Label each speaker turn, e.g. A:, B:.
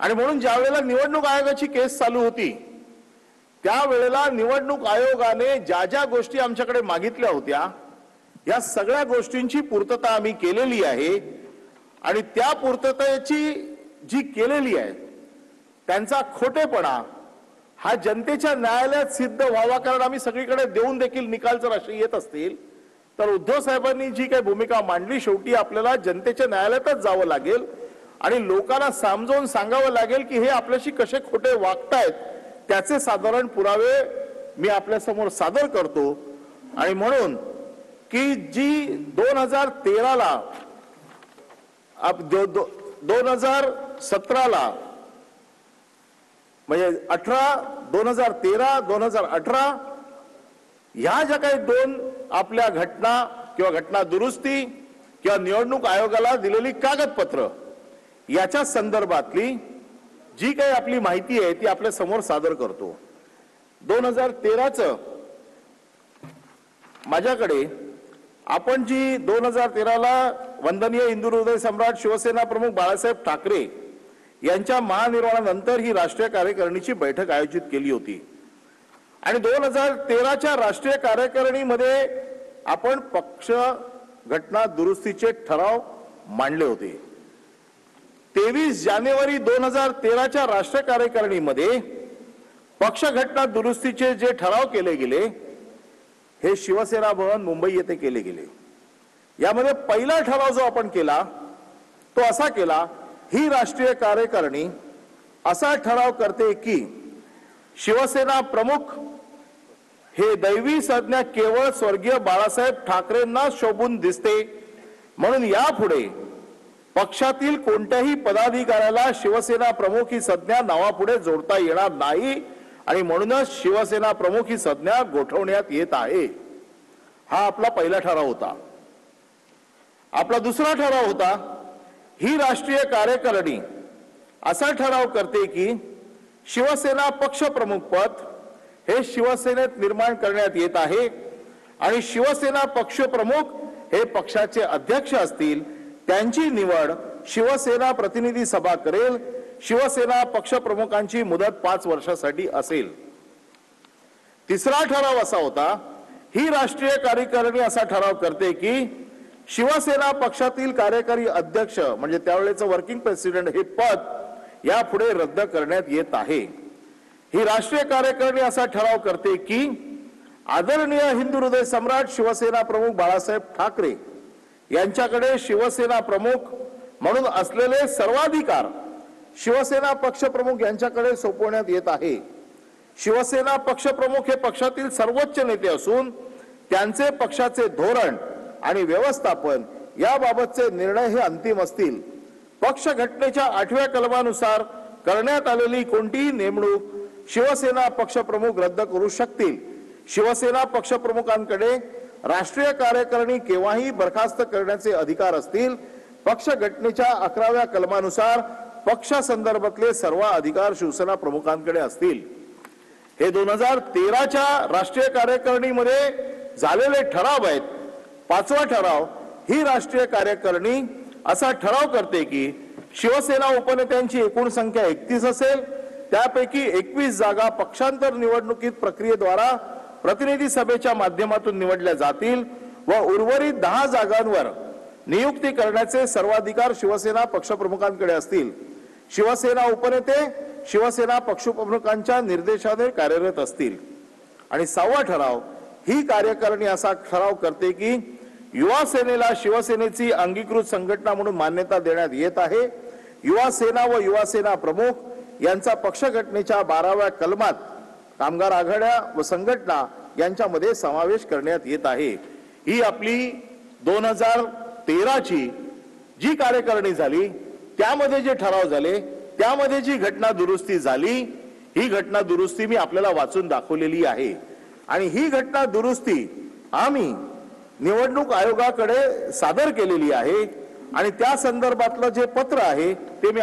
A: आणि म्हणून ज्या वेळेला निवडणूक आयोगाची केस चालू होती त्यावेळेला निवडणूक आयोगाने ज्या ज्या गोष्टी आमच्याकडे मागितल्या होत्या या सगळ्या गोष्टींची पूर्तता आम्ही केलेली आहे आणि त्या पूर्ततेची जी केलेली आहे त्यांचा खोटेपणा हा जनतेच्या न्यायालयात सिद्ध व्हावा, कारण आम्ही सगळीकडे देऊन देखील निकाल जर असे येत असतील तर उद्धव साहेबांनी जी काही भूमिका मांडली शेवटी आपल्याला जनतेच्या न्यायालयातच जावं लागेल आणि लोकांना समजावून सांगावं लागेल की हे आपल्याशी कसे खोटे वागतायत त्याचे साधारण पुरावे मी आपल्या समोर सादर करतो। आणि म्हणून की जी 2013 ला 2017 ला म्हणजे 2013 2018 ह्या ज्या काही दोन आपल्या घटना किंवा घटना दुरुस्ती किंवा निवडणूक आयोगाला दिलेली कागदपत्र याच्या संदर्भातली जी काही आपली माहिती आहे ती आपल्या समोर सादर करतो। 2013चं माझ्याकडे आपण जी 2013 ला वंदनीय हिंदू हृदय सम्राट शिवसेना प्रमुख बाळासाहेब ठाकरे यांच्या महानिर्वाणानंतर ही राष्ट्रीय कार्यकारिणीची बैठक आयोजित केली होती आणि 2013च्या राष्ट्रीय कार्यकारिणीमध्ये आपण पक्ष घटना दुरुस्तीचे ठराव मांडले होते। 23 जानेवारी 2013च्या राष्ट्रीय कार्यकारिणीमध्ये पक्ष घटना दुरुस्तीचे जे ठराव केले गेले हे शिवसेना भवन मुंबई येथे केले गेले। यामध्ये पहिला ठराव जो आपण केला तो असा केला, ही राष्ट्रीय कार्यकारिणी असा ठराव करते की शिवसेना प्रमुख हे दैवी संज्ञा केवळ स्वर्गीय बाळासाहेब ठाकरेंना शोभून दिसते, म्हणून यापुढे पक्षातील कोणत्याही पदाधिकाऱ्याला शिवसेना प्रमुख ही संज्ञा नावापुढे जोडता येणार नाही आणि म्हणूनच शिवसेना प्रमुख ही संज्ञा गोठवण्यात येत आहे। हा आपला पहिला ठराव होता। आपला दुसरा ठराव होता, ही राष्ट्रीय कार्यकारिणी असा ठराव करते की शिवसेना पक्ष प्रमुख पद हे शिवसेनेत निर्माण करण्यात येत आहे आणि शिवसेना पक्ष प्रमुख हे पक्षाचे अध्यक्ष असतील, त्यांची निवड शिवसेना प्रतिनिधी सभा करेल। शिवसेना पक्ष प्रमुखांची मुदत 5 वर्षासाठी असेल। तिसरा ठराव असा होता, ही राष्ट्रीय कार्यकारिणी असा ठराव करते की शिवसेना पक्षातील कार्यकारी अध्यक्ष म्हणजे त्यावेळेचं वर्किंग प्रेसिडेंट हे पद यापुढे रद्द करण्यात येत आहे। ही राष्ट्रीय कार्यकारिणी असा ठराव करते की आदरणीय हिंदू हृदय सम्राट शिवसेना प्रमुख बाळासाहेब ठाकरे यांच्याकडे शिवसेना प्रमुख म्हणून असलेले सर्वाधिकार शिवसेना पक्ष प्रमुख यांच्याकडे सोपवण्यात येत आहे। शिवसेना पक्ष प्रमुख हे पक्षातील सर्वोच्च नेते असून त्यांचे पक्षाचे धोरण आणि व्यवस्थापन याबाबतचे निर्णय हे अंतिम असतील। पक्ष घटनेच्या 8व्या कलमानुसार करण्यात आलेली कोणतीही नेमणूक शिवसेना पक्ष प्रमुख रद्द करू शकतील। शिवसेना पक्ष प्रमुखांकडे राष्ट्रीय कार्यकारिणी केव्हाही बरखास्त करण्याचे अधिकार असतील। पक्ष घटनेच्या 11व्या कलमानुसार पक्षासंदर्भातले सर्व अधिकार शिवसेना प्रमुखांकडे असतील। हे 2013च्या राष्ट्रीय कार्यकारिणीमध्ये झालेले ठराव आहेत। 5वा ठराव, ही राष्ट्रीय कार्यकारिणी असा ठराव करते की शिवसेना उपनेत्यांची एकूण संख्या 31 असेल, त्यापैकी 21 जागा पक्षांतर निवडणुकीत प्रक्रियेद्वारा प्रतिनिधी सभेच्या माध्यमातून निवडल्या जातील व उर्वरित 10 जागांवर नियुक्ती करण्याचे सर्वाधिकार शिवसेना पक्षप्रमुखांकडे असतील। शिवसेना उपनेते शिवसेना पक्षप्रमुखांच्या निर्देशाने कार्यरत असतील। आणि 6वा ठराव, ही कार्यकारिणी असा ठराव करते की युवा सेनेला शिवसेनेची अंगीकृत संघटना म्हणून मान्यता देण्यात येत आहे। युवा सेना व युवा सेना प्रमुख यांचा पक्ष घटनेच्या 12व्या कलमात कामगार आघाड्या व संघटना यांच्यामध्ये समावेश करण्यात येत आहे। ही आपली 2013ची जी कार्यकारिणी झाली त्यामध्ये जे ठराव झाले त्यामध्ये जी घटना दुरुस्ती झाली, ही घटना दुरुस्ती मी आपल्याला वाचून दाखवलेली आहे आणि ही घटना दुरुस्ती आम्ही निवडणूक आयोगाकडे सादर केलेली आहे आणि त्या संदर्भातलं जे पत्र आहे ते मी